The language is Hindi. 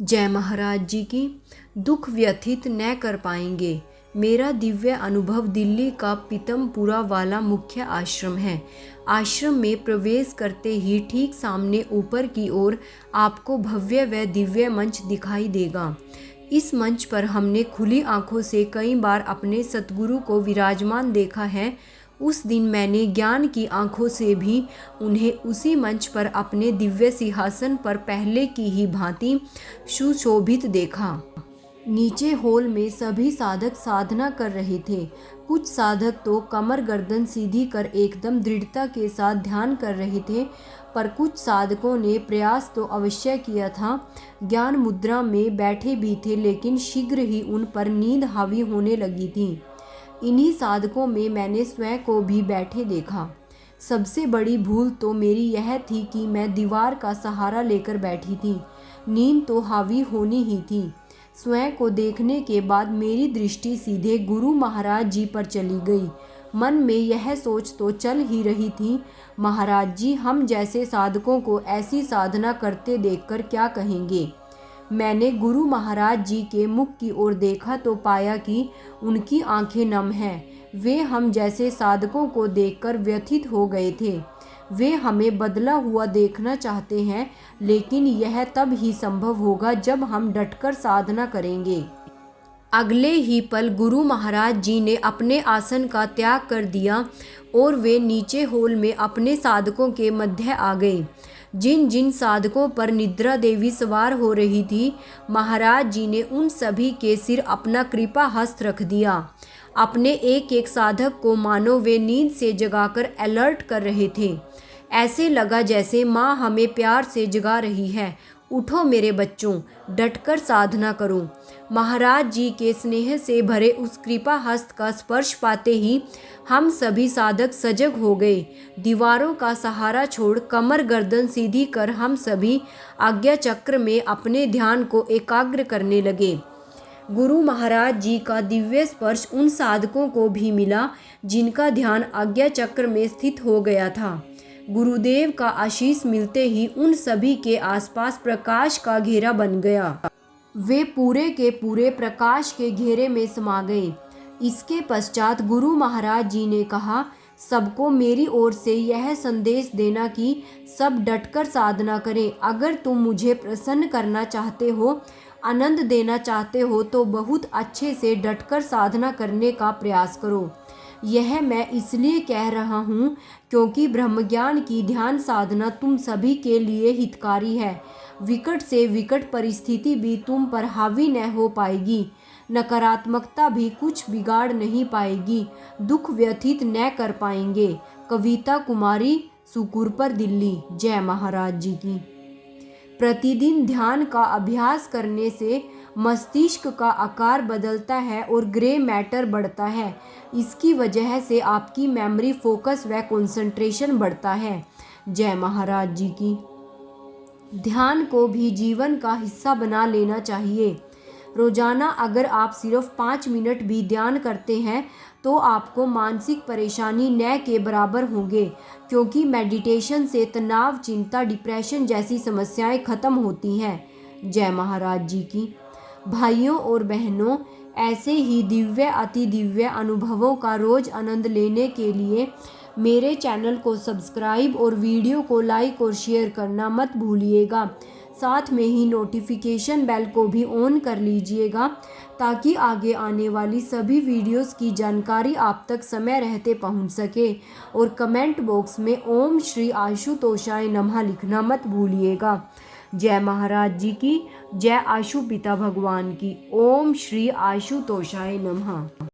जय महाराज जी की। दुख व्यथित न कर पाएंगे। मेरा दिव्य अनुभव दिल्ली का पीतमपुरा वाला मुख्य आश्रम है। आश्रम में प्रवेश करते ही ठीक सामने ऊपर की ओर आपको भव्य व दिव्य मंच दिखाई देगा। इस मंच पर हमने खुली आंखों से कई बार अपने सतगुरु को विराजमान देखा है। उस दिन मैंने ज्ञान की आंखों से भी उन्हें उसी मंच पर अपने दिव्य सिंहासन पर पहले की ही भांति सुशोभित देखा। नीचे हॉल में सभी साधक साधना कर रहे थे। कुछ साधक तो कमर गर्दन सीधी कर एकदम दृढ़ता के साथ ध्यान कर रहे थे, पर कुछ साधकों ने प्रयास तो अवश्य किया था, ज्ञान मुद्रा में बैठे भी थे, लेकिन शीघ्र ही उन पर नींद हावी होने लगी थी। इन्हीं साधकों में मैंने स्वयं को भी बैठे देखा। सबसे बड़ी भूल तो मेरी यह थी कि मैं दीवार का सहारा लेकर बैठी थी। नींद तो हावी होनी ही थी। स्वयं को देखने के बाद मेरी दृष्टि सीधे गुरु महाराज जी पर चली गई। मन में यह सोच तो चल ही रही थी, महाराज जी हम जैसे साधकों को ऐसी साधना करते देखकर क्या कहेंगे। मैंने गुरु महाराज जी के मुख की ओर देखा तो पाया कि उनकी आंखें नम हैं। वे हम जैसे साधकों को देखकर व्यथित हो गए थे। वे हमें बदला हुआ देखना चाहते हैं, लेकिन यह तब ही संभव होगा जब हम डटकर साधना करेंगे। अगले ही पल गुरु महाराज जी ने अपने आसन का त्याग कर दिया और वे नीचे हॉल में अपने साधकों के मध्य आ गए। जिन जिन साधकों पर निद्रा देवी सवार हो रही थी, महाराज जी ने उन सभी के सिर अपना कृपा हस्त रख दिया। अपने एक एक साधक को मानो वे नींद से जगाकर अलर्ट कर रहे थे। ऐसे लगा जैसे माँ हमें प्यार से जगा रही है, उठो मेरे बच्चों, डटकर साधना करो। महाराज जी के स्नेह से भरे उस कृपा हस्त का स्पर्श पाते ही हम सभी साधक सजग हो गए। दीवारों का सहारा छोड़ कमर गर्दन सीधी कर हम सभी आज्ञा चक्र में अपने ध्यान को एकाग्र करने लगे। गुरु महाराज जी का दिव्य स्पर्श उन साधकों को भी मिला जिनका ध्यान आज्ञा चक्र में स्थित हो गया था। गुरुदेव का आशीष मिलते ही उन सभी के आसपास प्रकाश का घेरा बन गया। वे पूरे के पूरे प्रकाश के घेरे में समा गए। इसके पश्चात गुरु महाराज जी ने कहा, सबको मेरी ओर से यह संदेश देना कि सब डटकर साधना करें। अगर तुम मुझे प्रसन्न करना चाहते हो, आनंद देना चाहते हो, तो बहुत अच्छे से डटकर साधना करने का प्रयास करो। यह मैं इसलिए कह रहा हूँ क्योंकि ब्रह्मज्ञान की ध्यान साधना तुम सभी के लिए हितकारी है। विकट से विकट परिस्थिति भी तुम पर हावी न हो पाएगी। नकारात्मकता भी कुछ बिगाड़ नहीं पाएगी। दुख व्यथित न कर पाएंगे। कविता कुमारी, सुकुरपर, दिल्ली। जय महाराज जी की। प्रतिदिन ध्यान का अभ्यास करने से मस्तिष्क का आकार बदलता है और ग्रे मैटर बढ़ता है। इसकी वजह से आपकी मेमोरी, फोकस व कंसंट्रेशन बढ़ता है। जय महाराज जी की। ध्यान को भी जीवन का हिस्सा बना लेना चाहिए। रोजाना अगर आप सिर्फ 5 मिनट भी ध्यान करते हैं तो आपको मानसिक परेशानी न के बराबर होंगे, क्योंकि मेडिटेशन से तनाव, चिंता, डिप्रेशन जैसी समस्याएं खत्म होती हैं। जय महाराज जी की। भाइयों और बहनों, ऐसे ही दिव्य अति दिव्य अनुभवों का रोज आनंद लेने के लिए मेरे चैनल को सब्सक्राइब और वीडियो को लाइक और शेयर करना मत भूलिएगा। साथ में ही नोटिफिकेशन बेल को भी ऑन कर लीजिएगा, ताकि आगे आने वाली सभी वीडियोस की जानकारी आप तक समय रहते पहुंच सके। और कमेंट बॉक्स में ओम श्री आशुतोषाय नमः लिखना मत भूलिएगा। जय महाराज जी की। जय आशु पिता भगवान की। ओम श्री आशुतोषाय नमः।